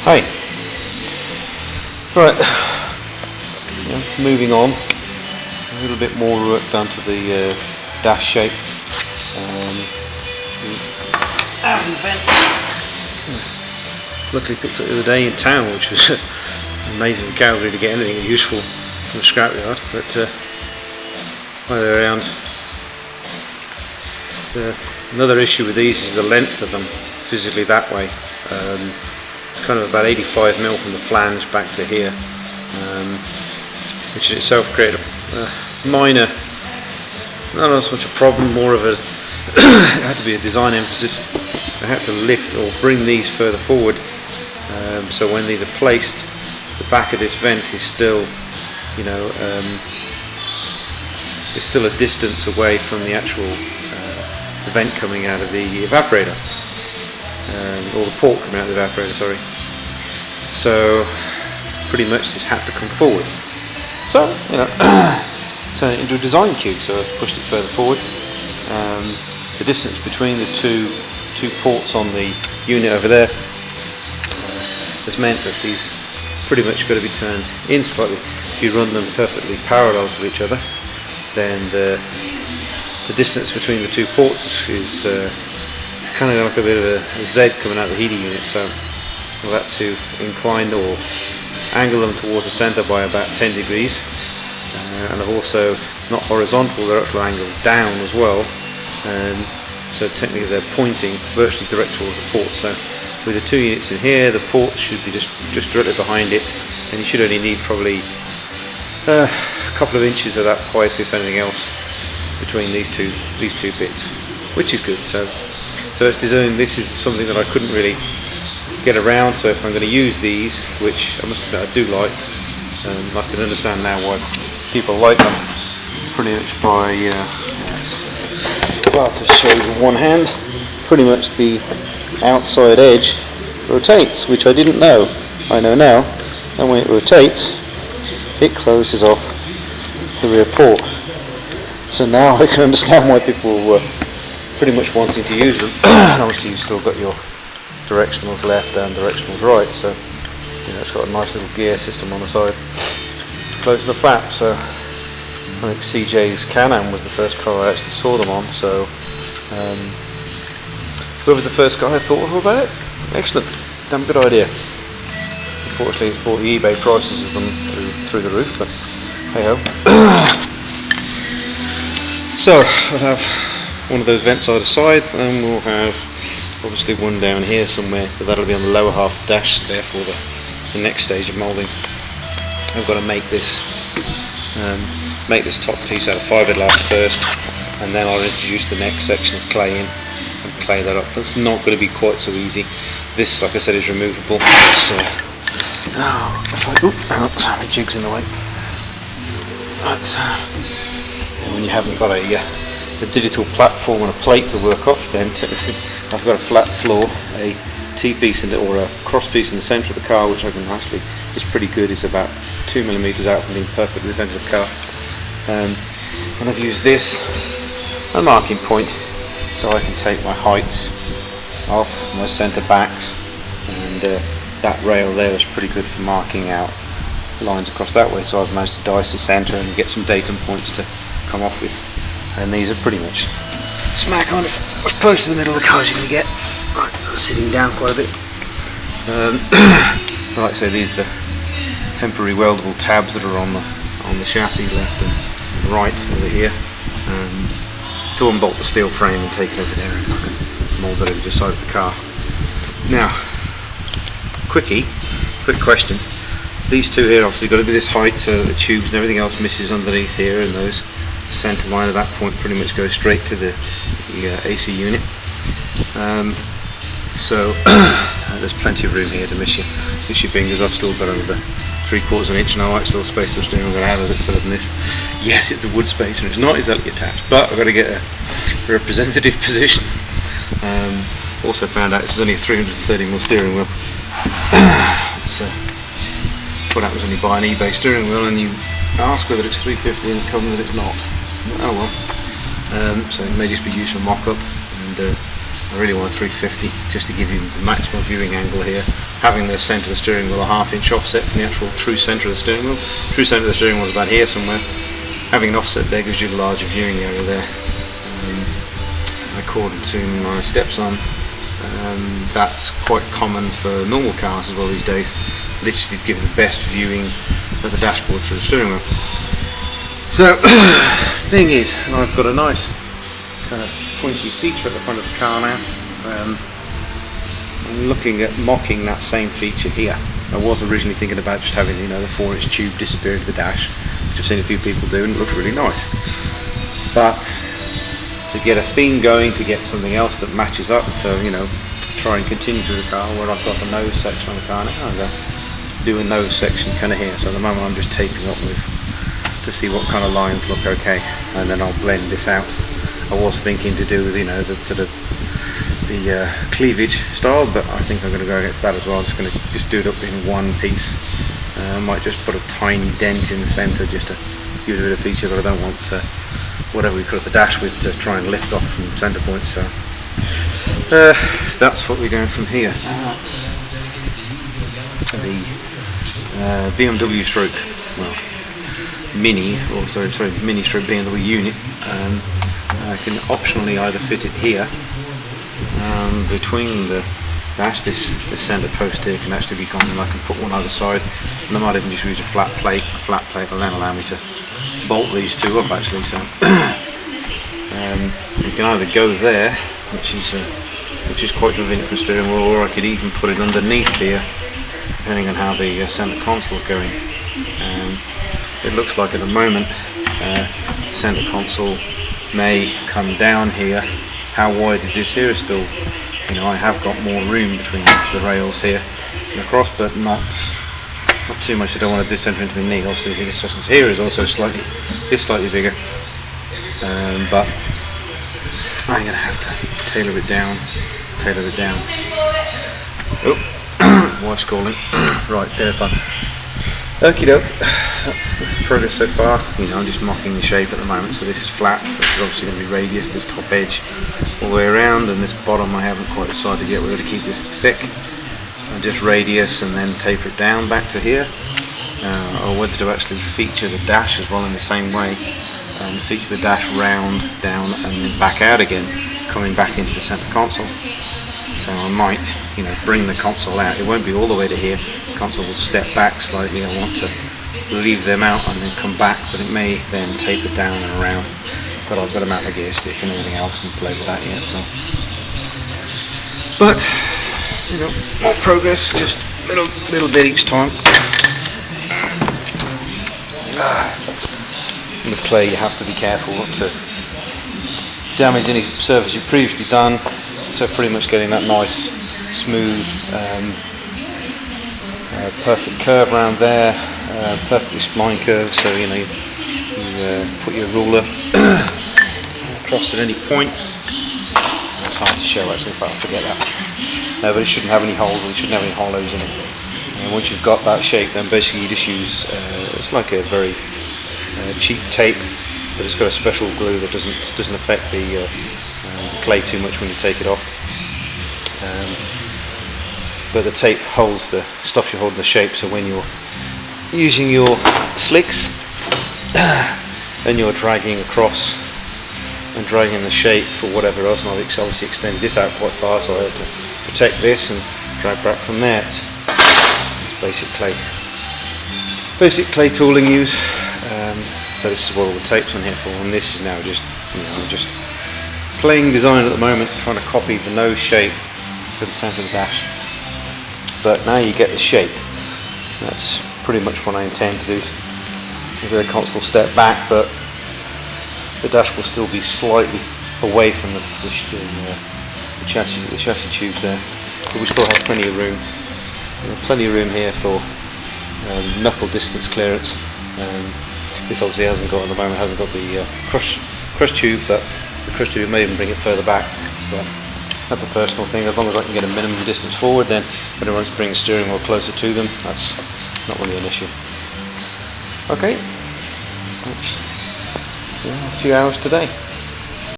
Hi. Right, moving on. A little bit more work done to the dash shape. Luckily picked up the other day in town, which was amazing in Calgary to get anything useful from a scrapyard. But either way around. Another issue with these is the length of them physically that way. It's kind of about 85mm from the flange back to here, which in itself created a minor, not as much a problem, more of a it had to be a design emphasis. I had to lift or bring these further forward, so when these are placed, the back of this vent is still, it's still a distance away from the actual vent coming out of the evaporator, or the port coming out of the evaporator, sorry. So pretty much this had to come forward. So, turn it into a design cube, so I've pushed it further forward. The distance between the two ports on the unit over there has meant that these pretty much got to be turned in slightly. If you run them perfectly parallel to each other, then the distance between the two ports is it's kind of like a bit of a Z coming out of the heating unit, so we'll have to incline or angle them towards the centre by about 10 degrees, and I've also not horizontal, they're actually angled down as well, so technically they're pointing virtually direct towards the port. So with the two units in here, the port should be just directly behind it, and you should only need probably a couple of inches of that pipe, if anything else, between these two bits, which is good. So it's designed. This is something that I couldn't really get around. So if I'm going to use these, which I must admit I do like, I can understand now why people like them. Pretty much by to show you with one hand, pretty much the outside edge rotates, which I didn't know. I know now. And when it rotates, it closes off the rear port. So now I can understand why people were pretty much wanting to use them. Obviously you've still got your directionals left and directionals right, so it's got a nice little gear system on the side close to the flap. So I think CJ's Can-Am was the first car I actually saw them on, so whoever was the first guy I thought of about it, excellent, damn good idea. Unfortunately it's brought the eBay prices of them through the roof, but hey ho. So we'll have one of those vents either side, and we'll have obviously one down here somewhere, but that'll be on the lower half of the dash, therefore the next stage of moulding. I've got to make this top piece out of fiberglass first, and then I'll introduce the next section of clay in and clay that up. That's not going to be quite so easy. This, like I said, is removable. So, sorry, jig's in the way. But when you haven't got a digital platform and a plate to work off, then I've got a flat floor, a T-piece or a cross piece in the centre of the car, which I can actually, is pretty good. It's about 2mm out from being perfect in the centre of the car. And I've used this, a marking point, so I can take my heights off, my centre backs, and that rail there is pretty good for marking out lines across that way. So I've managed to dice the centre and get some datum points to come off with. And these are pretty much smack on as close to the middle of the car as you can get. Right, I'm sitting down quite a bit. Like I say, these are the temporary weldable tabs that are on the chassis left and right over here. To unbolt the steel frame and take it over there and mould it over the side of the car. Now, quick question. These two here obviously got to be this height so that the tubes and everything else misses underneath here, and those centre line of that point pretty much goes straight to the AC unit. So there's plenty of room here to miss your fingers. I've still got another 3/4 inch now. I still space the steering wheel out a bit further than this. Yes, it's a wood spacer, it's not exactly attached, but I've got to get a representative position. Also found out this is only a 330mm steering wheel. So what happens when you buy an eBay steering wheel and you ask whether it's 350 and it comes that it's not? Oh well. So it may just be used for mock-up, and I really want a 350 just to give you the maximum viewing angle here. Having the centre of the steering wheel a half-inch offset from the actual true centre of the steering wheel. True centre of the steering wheel is about here somewhere. Having an offset there gives you a larger viewing area there. According to my stepson, that's quite common for normal cars as well these days. Literally to give you the best viewing of the dashboard through the steering wheel. So, thing is, I've got a nice kind of pointy feature at the front of the car now. I'm looking at mocking that same feature here. I was originally thinking about just having, you know, the 4-inch tube disappear into the dash, which I've seen a few people do and it looks really nice. But to get a theme going, to get something else that matches up, to, you know, try and continue through the car where I've got the nose section on the car now, I'm doing nose section kind of here. So at the moment I'm just taping up with to see what kind of lines look okay, and then I'll blend this out. I was thinking to do, you know, the cleavage style, but I think I'm going to go against that as well. I'm just going to just do it up in one piece. I might just put a tiny dent in the centre just to give it a bit of feature, but I don't want whatever we cut the dash with to try and lift off from centre points. So that's what we're going from here. The BMW stroke, well, Mini, or sorry, Mini stroke BMW unit. I can optionally either fit it here between the dash. This centre post here can actually be gone, and I can put one either side, and I might even just use a flat plate. A flat plate will then allow me to bolt these two up actually. So you can either go there, which is quite convenient for steering wheel, or I could even put it underneath here, depending on how the centre console is going. It looks like at the moment centre console may come down here. How wide it is here is still, you know, I have got more room between the rails here and across, but not too much. I don't want to discenter into my knee. Obviously this distance here is also slightly bigger, but I'm going to have to tailor it down. Oh, wife's calling. Right, dinner time. Okie doke, that's the progress so far. You know, I'm just mocking the shape at the moment, so this is flat, this is obviously going to be radius, this top edge all the way around, and this bottom I haven't quite decided yet whether to keep this thick, and just radius and then taper it down back to here, or whether to actually feature the dash as well in the same way, and feature the dash round, down, and then back out again, coming back into the centre console. So I might, you know, bring the console out. It won't be all the way to here. The console will step back slightly. I want to leave them out and then come back, but it may then taper down and around. But I've got to mount the gear stick and everything else and play with that yet. So, but you know, more progress, just little bit each time. With clay, you have to be careful not to damage any surface you've previously done. So pretty much getting that nice, smooth, perfect curve around there, perfectly spline curve. So you know, you put your ruler across at any point. It's hard to show actually, if I forget that. No, but it shouldn't have any holes, or it shouldn't have any hollows in it. And once you've got that shape, then basically you just use it's like a very cheap tape, but it's got a special glue that doesn't affect the clay too much when you take it off. But the tape stops you holding the shape, so when you're using your slicks and you're dragging across and dragging the shape for whatever else, and I've obviously extended this out quite far, so I had to protect this and drag back from there. It's basic clay tooling use. So this is what all the tape's on here for, and this is now just, you know, just playing design at the moment, trying to copy the nose shape to the centre of the dash. But now you get the shape. That's pretty much what I intend to do. The console will step back, but the dash will still be slightly away from the chassis tubes there. But we still have plenty of room. Plenty of room here for knuckle distance clearance. This obviously hasn't got, at the moment, hasn't got the crush tube, but the crush tube may even bring it further back. But that's a personal thing. As long as I can get a minimum distance forward, then when I want to bring the steering wheel closer to them, that's not really an issue. Okay, that's a few hours today.